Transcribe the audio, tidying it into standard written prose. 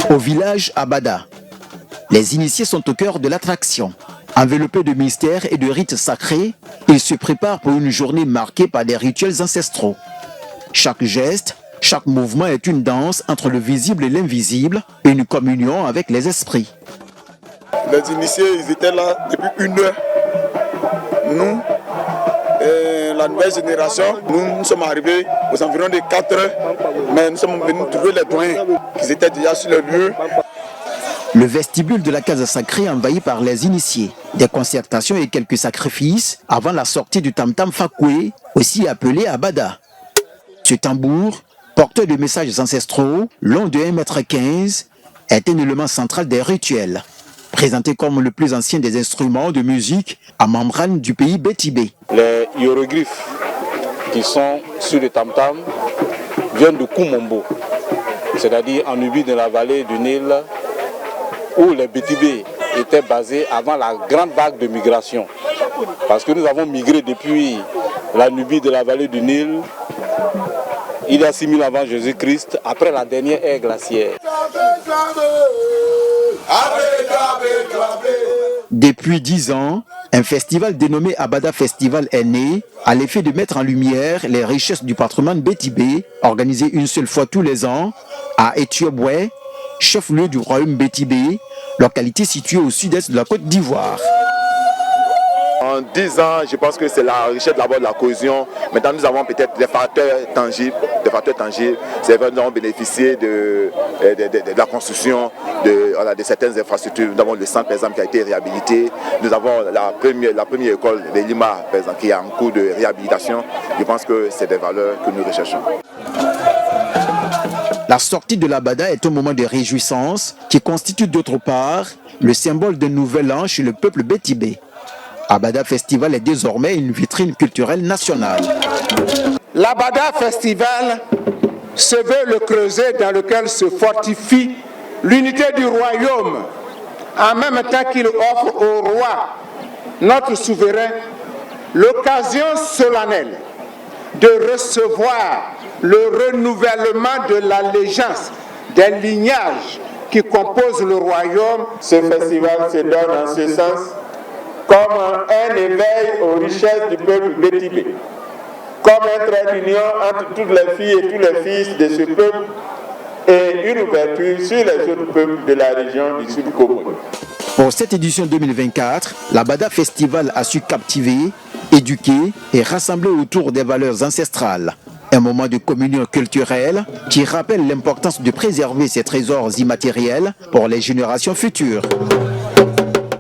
Au village Abada, les initiés sont au cœur de l'attraction. Enveloppés de mystères et de rites sacrés, ils se préparent pour une journée marquée par des rituels ancestraux. Chaque geste, chaque mouvement est une danse entre le visible et l'invisible, et une communion avec les esprits. Les initiés, ils étaient là depuis 1 heure. Nous, la nouvelle génération, nous sommes arrivés aux environs de 4 heures, mais nous sommes venus trouver les doyens qui étaient déjà sur le lieu. Le vestibule de la case sacrée envahi par les initiés. Des concertations et quelques sacrifices avant la sortie du tam-tam Fakoué, aussi appelé Abada. Ce tambour, porteur de messages ancestraux, long de 1,15 m, est un élément central des rituels. Présenté comme le plus ancien des instruments de musique à membrane du pays Bétibé. Les hiéroglyphes qui sont sur le tam-tam viennent de Koumombo, c'est-à-dire en Nubie de la vallée du Nil, où les Bétibés étaient basés avant la grande vague de migration. Parce que nous avons migré depuis la Nubie de la vallée du Nil, il y a 6000 avant Jésus-Christ, après la dernière ère glaciaire. Depuis 10 ans, un festival dénommé Abada Festival est né à l'effet de mettre en lumière les richesses du patrimoine Bétibé, organisé une seule fois tous les ans à Etioboué, chef-lieu du royaume Bétibé, localité située au sud-est de la Côte d'Ivoire. En 10 ans, je pense que c'est la richesse d'abord de la cohésion. Maintenant, nous avons peut-être des facteurs tangibles. C'est vrai, nous avons bénéficié de la construction de certaines infrastructures. Nous avons le centre, par exemple, qui a été réhabilité. Nous avons la première école de Lima, par exemple, qui est en cours de réhabilitation. Je pense que c'est des valeurs que nous recherchons. La sortie de l'Abada est un moment de réjouissance qui constitue d'autre part le symbole d'un nouvel an chez le peuple Bétibé. Abada Festival est désormais une vitrine culturelle nationale. L'Abada Festival se veut le creuset dans lequel se fortifie l'unité du royaume, en même temps qu'il offre au roi, notre souverain, l'occasion solennelle de recevoir le renouvellement de l'allégeance des lignages qui composent le royaume. Ce festival se donne en ce sens comme un éveil aux richesses du peuple Bétibé, comme un trait d'union entre toutes les filles et tous les fils de ce peuple et une ouverture sur les autres peuples de la région du Sud-Congo. Pour cette édition 2024, l'Abada Festival a su captiver, éduquer et rassembler autour des valeurs ancestrales. Un moment de communion culturelle qui rappelle l'importance de préserver ces trésors immatériels pour les générations futures.